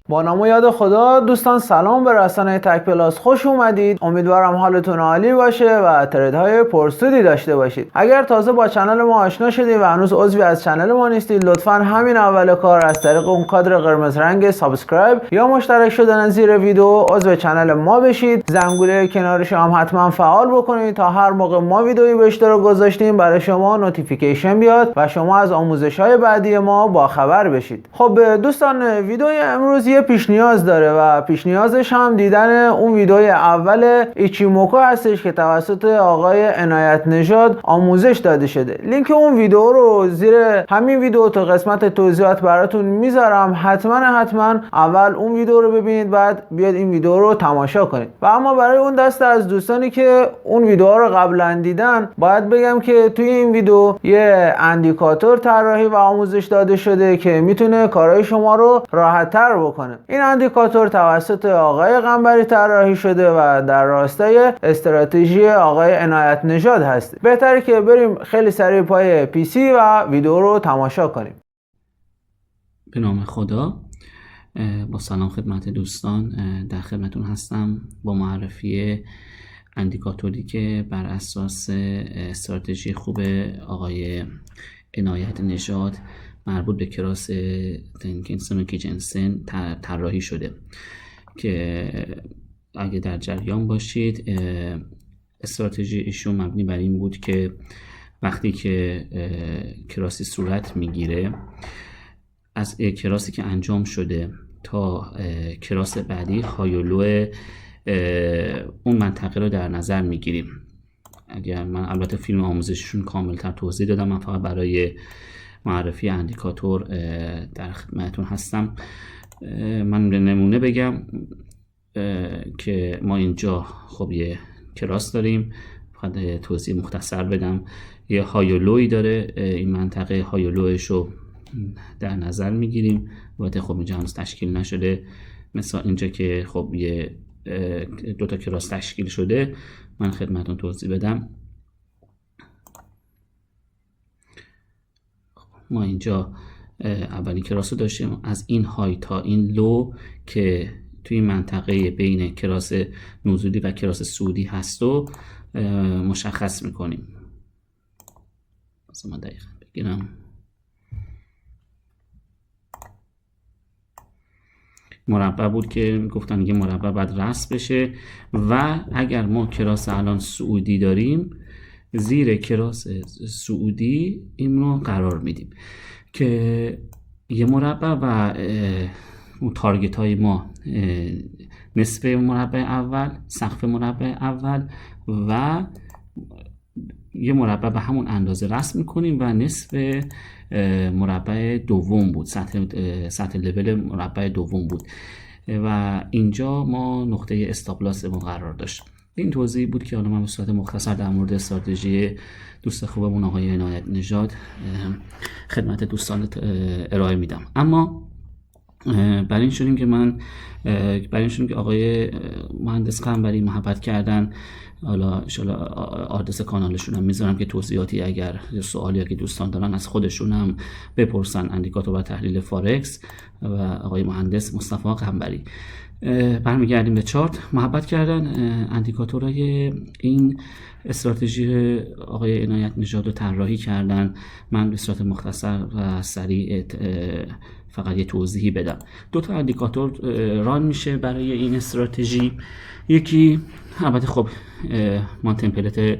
با نام و یاد خدا. دوستان سلام، به رسانه تک پلاس خوش اومدید. امیدوارم حالتون عالی باشه و تریدهای پرسودی داشته باشید. اگر تازه با کانال ما آشنا شدید و هنوز عضوی از کانال ما نیستید، لطفاً همین اول کار از طریق اون کادر قرمز رنگ سابسکرایب یا مشترک شدن زیر ویدیو عضو کانال ما بشید. زنگوله کنارش هم حتما فعال بکنید تا هر موقع ما ویدیویی به اشتراک گذاشتیم برای شما نوتیفیکیشن بیاد و شما از آموزش‌های بعدی ما با خبر بشید. خب دوستان، ویدیوی امروز یه پیش نیاز داره و پیش نیازش هم دیدن اون ویدیوی اول ایچیموکو هستش که توسط آقای عنایت نژاد آموزش داده شده. لینک اون ویدیو رو زیر همین ویدیو تو قسمت توضیحات براتون میذارم. حتما اول اون ویدیو رو ببینید، بعد بیاد این ویدیو رو تماشا کنید. و اما برای اون دسته از دوستانی که اون ویدیو رو قبلا دیدن، باید بگم که توی این ویدیو یه اندیکاتور طراحی و آموزش داده شده که میتونه کارهای شما رو راحت‌تر بکنه. این اندیکاتور توسط آقای قنبری طراحی شده و در راستای استراتژی آقای عنایت نژاد هست. بهتره که بریم خیلی سریع پای پی سی و ویدیو رو تماشا کنیم. به نام خدا. با سلام خدمت دوستان، در خدمتون هستم با معرفی اندیکاتوری که بر اساس استراتژی خوب آقای عنایت نژاد مربوط به کراس تینکنسون و کیجنسن طراحی شده که اگه در جریان باشید، استراتژی ایشون مبنی بر این بود که وقتی که کراسی صورت میگیره، از کراسی که انجام شده تا کراس بعدی هایولو اون منطقه رو در نظر میگیریم. اگر من البته فیلم آموزششون کاملتر توضیح دادم، من فقط برای معرفی اندیکاتور در خدمتتون هستم. من نمونه بگم که ما اینجا خب یه کراس داریم، فقط توضیح مختصر بدم. یه هایولوی داره، این منطقه هایولوش رو در نظر میگیریم. البته خب اینجا هنوز تشکیل نشده، مثلا اینجا که خب یه دوتا کراس تشکیل شده. من خدمتتون توضیح بدم. ما اینجا اولین کراس رو داشتیم، از این های تا این لو که توی منطقه بین کراس نزولی و کراس صعودی هست و مشخص میکنیم. مثلا من دقیقا بگیرم، مربع بود که گفتن یه مربع باید رسم بشه و اگر ما کراس الان صعودی داریم، زیر کراس صعودی این رو قرار میدیم که یه مربع و اون تارگت های ما نصف مربع اول، سقف مربع اول و یه مربع به همون اندازه رسم میکنیم و نصف مربع دوم بود، سطح لول مربع دوم بود و اینجا ما نقطه استاپلاس ما قرار داشت. این توضیح بود که حالا من به صورت مختصر در مورد استراتژی دوست خوبمون آقای عنایت نژاد خدمت دوستان ارائه میدم. اما برای این شدیم که آقای مهندس قنبری محبت کردن. حالا انشالله آدرس کانالشون هم میذارم که توضیحاتی اگر سوالی که دوستان دارن از خودشون هم بپرسن. اندیکاتور و تحلیل فارکس و آقای مهندس مصطفی قنبری. برمیگردیم به چارت. محبت کردن اندیکاتورهای این استراتژی آقای عنایت نژاد رو طراحی کردن. من به صورت مختصر و سریع فقط یه توضیحی بدم. دو تا اندیکاتور ران میشه برای این استراتژی. یکی البته خب ما تمپلیت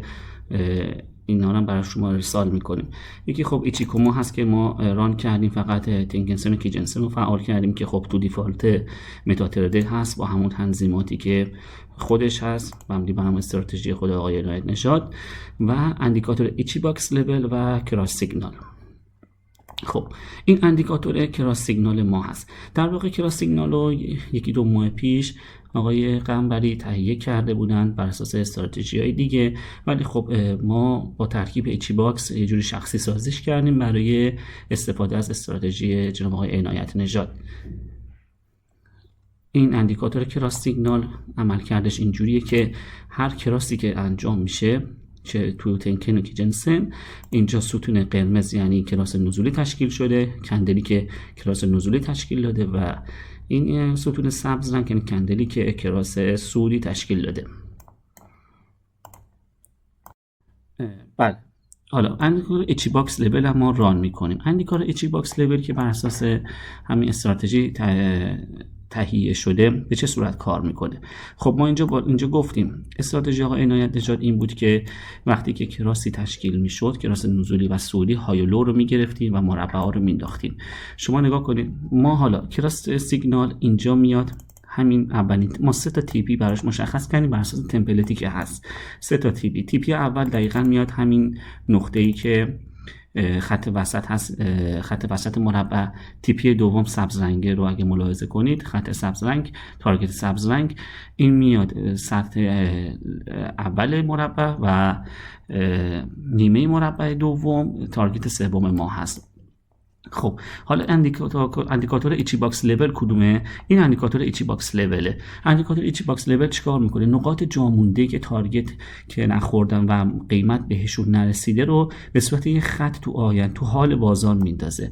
اینا رو برای شما ارسال میکنیم. یکی خب ایچیکومو هست که ما ران کردیم، فقط تینکنسون و کیجنسن رو فعال کردیم که خب تو دیفالت متاتریدر هست با همون تنظیماتی که خودش هست، مبنی بر هم استراتژی خود آقای عنایت نژاد و اندیکاتور ایچی باکس لول و کراس سیگنال. خب این اندیکاتور کراس سیگنال ما هست. در واقع کراس سیگنال رو یکی دو ماه پیش آقای قنبری تهیه کرده بودن بر اساس استراتژی های دیگه، ولی خب ما با ترکیب ایچی باکس یه جوری شخصی سازیش کردیم برای استفاده از استراتژی جناب آقای عنایت نژاد. این اندیکاتور کراس سیگنال عملکردش اینجوریه که هر کراسی که انجام میشه که تو تنکن که جنسن، اینجا ستون قرمز یعنی کراس نزولی تشکیل شده، کندلی که کراس نزولی تشکیل داده و این ستون سبز رنگ یعنی کندلی که کراس صعودی تشکیل داده. بله، حالا اندیکاتور اچی باکس لول هم ما ران میکنیم. اندیکاتور اچی باکس لول که بر اساس همین استراتژی تهیه شده به چه صورت کار میکنه؟ خب ما اینجا گفتیم استراتژی آقای عنایت نژاد این بود که وقتی که کراسی تشکیل میشد، کراس نزولی و صعودی های و لو رو میگرفتیم و مربع ها رو مینداختیم. شما نگاه کنید، ما حالا کراس سیگنال اینجا میاد، همین اولین ما 3 تا تیپی براش مشخص کردیم بر اساس تمپلیتی که هست. 3 تا تیپی اول دقیقاً میاد همین نقطه‌ای که خط وسط هست، خط وسط مربع. تیپی دوم سبز رنگه رو اگه ملاحظه کنید، خط سبز رنگ، تارگت سبز رنگ، این میاد سطح اول مربع و نیمه مربع دوم تارگت سوم ما هست. خب حالا اندیکاتور اچی باکس لول کدومه؟ این اندیکاتور اچی باکس لوله. اندیکاتور اچی باکس لول چیکار میکنه؟ نقاط جامونده که تارگت که نخوردن و قیمت بهشون نرسیده رو به صورت یه خط تو آینده تو حال بازار میندازه.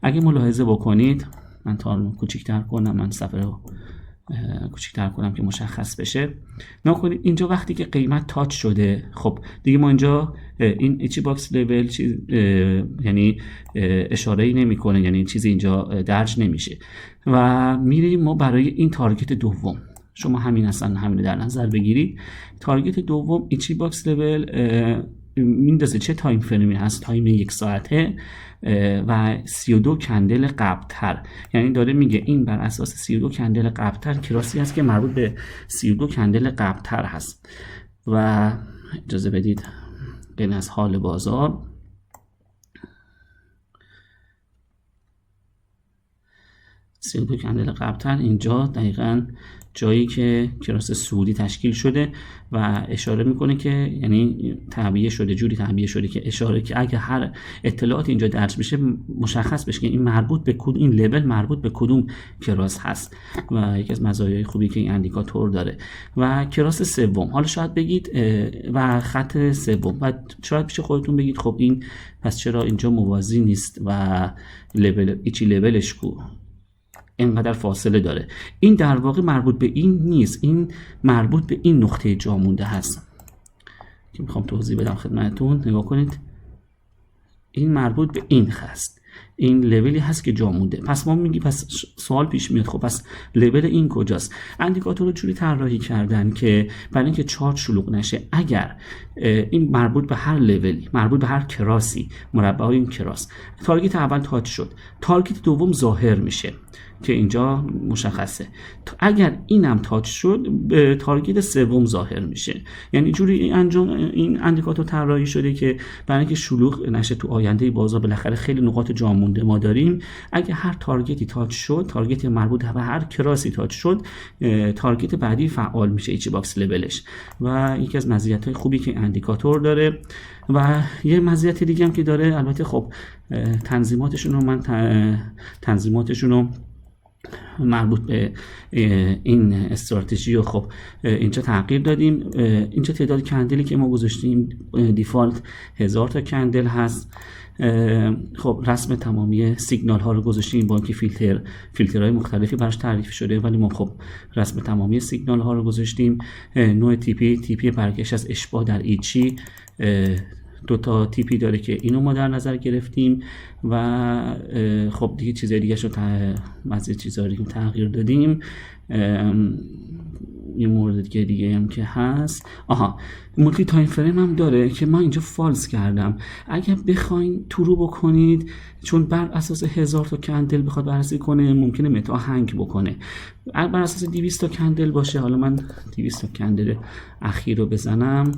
اگه ملاحظه بکنید، من تا کوچیک‌تر کنم، من صفحه رو کوچیک‌تر کنم که مشخص بشه. نکنید اینجا وقتی که قیمت تاچ شده، خب دیگه ما اینجا این اچی باکس لول یعنی اشاره‌ای نمی‌کنه، یعنی چیزی اینجا درج نمیشه و میریم ما برای این تارگت دوم. شما همین در نظر بگیرید. تارگت دوم اچی باکس لول میندازه چه تایم فریمی هست؟ تایم 1 ساعته و 32 کندل قبل‌تر، یعنی داره میگه این بر اساس 32 کندل قبل‌تر کراسی هست که مربوط به 32 کندل قبل‌تر هست. و اجازه بدید غیر از حال بازار 32 کندل قبل‌تر اینجا دقیقاً جایی که کراس صعودی تشکیل شده و اشاره میکنه که یعنی تعبیه شده، جوری تعبیه شده که اشاره که اگه هر اطلاعات اینجا درج بشه مشخص بشه که این مربوط به کدوم، این لول مربوط به کدوم کراس هست و یکی از مزایای خوبی که این اندیکاتور داره. و کراس سوم، حالا شاید بگید و خط سوم و شاید پیش خودتون بگید خب این پس چرا اینجا موازی نیست و لول ایچی لولش کو اینقدر فاصله داره؟ این در واقع مربوط به این نیست، این مربوط به این نقطه جا مونده هست که میخوام توضیح بدم خدمتتون. نگاه کنید، این مربوط به این هست، این لولی هست که جا مونده. پس ما میگیم، پس سوال پیش میاد خب پس لول این کجاست؟ اندیکاتور رو جوری طراحی کردن که برای اینکه چارت شلوغ نشه، اگر این مربوط به هر لولی، مربوط به هر کراسی، مربع های این کراس، تارگت اول تاچ شد، تارگت دوم ظاهر میشه که اینجا مشخصه. اگر اینم تاچ شد به تارگت سوم ظاهر میشه. یعنی جوری این اندیکاتور طراحی شده که برای اینکه شلوغ نشه تو آینده بازار، بالاخره خیلی نقاط جا مونده ما داریم. اگه هر تارگتی تاچ شد، تارگت مربوط به هر کراسی تاچ شد، تارگت بعدی فعال میشه اچی باکس لولش و یکی از مزیت‌های خوبی که اندیکاتور داره. و یه مزیت دیگه هم که داره، البته خب تنظیماتشون رو مربوط به این استراتژی و خب اینجا تغییر دادیم. اینجا تعداد کندلی که ما گذاشتیم دیفالت 1000 تا کندل هست. خب رسم تمامی سیگنال ها رو گذاشتیم با اینکه فیلترهای مختلفی براش تعریف شده، ولی ما خب رسم تمامی سیگنال ها رو گذاشتیم. نوع تیپی برگشت از اشباع در ایچی، 2 تا تیپی داره که اینو ما در نظر گرفتیم و خب دیگه چیزای دیگه شو بعضی چیزا رو تغییر دادیم. یه مورد دیگه هم که هست، مولتی تایم فریم هم داره که ما اینجا فالس کردم. اگر بخواین تورو بکنید، چون بر اساس 1000 تا کندل بخواد بررسی کنه، ممکنه متا هنگ بکنه. بر اساس 200 تا کندل باشه، حالا من 200 تا کندل اخیر رو بزنم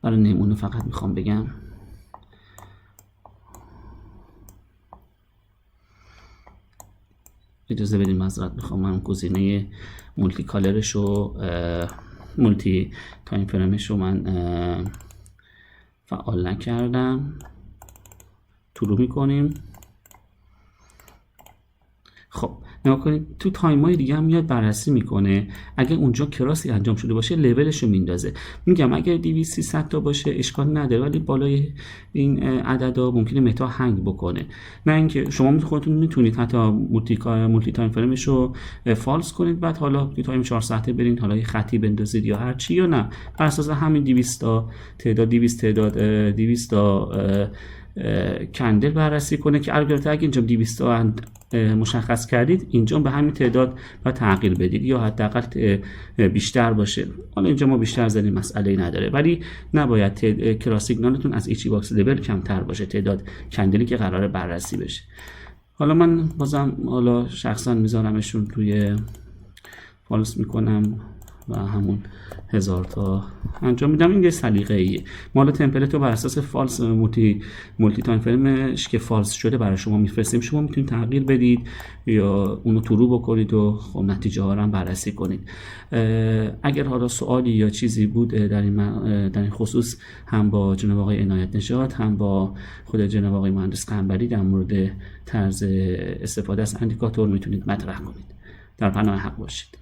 برای نمونه فقط میخوام بگم. اجازه بدید معذرت میخوام، من گزینه مولتی کالرش رو، مولتی تایم فرمش رو من فعال نکردم. طلوع میکنیم. خب نگاه کنید تو تایم‌های دیگه هم میاد بررسی میکنه، اگه اونجا کراسی انجام شده باشه لولش رو میندازه. میگم اگه 200 300 تا باشه اشکال نداره، ولی بالای این عددا ممکنه متا هنگ بکنه. نه اینکه شما خودتون میتونید حتی مولتی تایم فرمش رو فالس کنید، بعد حالا که تایم 4 ساعته برین حالا یه خطی بندازید یا هر چی، یا نه بر اساس همین 200 تا تعداد 200 تا کندل بررسی کنه که البته اگه اینجا 200 تا مشخص کردید اینجا به همین تعداد و تغییر بدید یا حداقل بیشتر باشه. حالا اینجا ما بیشتر زدیم مسئله نداره، ولی نباید کراس سیگنالتون از ایچی باکس لول کمتر باشه تعداد کندلی که قراره بررسی بشه. حالا من بازم حالا شخصا میذارمشون توی فالس میکنم و همون 1000 تا انجام میدم. این یه سلیقه ایه. ما حالا تمپلیت رو بر اساس فالس مولتی تایم فرمش که فالس شده برای شما میفرستیم، شما میتونید تغییر بدید یا اونو ترو بکنید و خب نتیجه ها رو هم بررسی کنید. اگر حالا سوالی یا چیزی بود در این خصوص هم با جناب آقای عنایت نژاد هم با خود جناب آقای مهندس قنبری در مورد طرز استفاده از اندیکاتور میتونید مطرح کنید. در پناه حق باشید.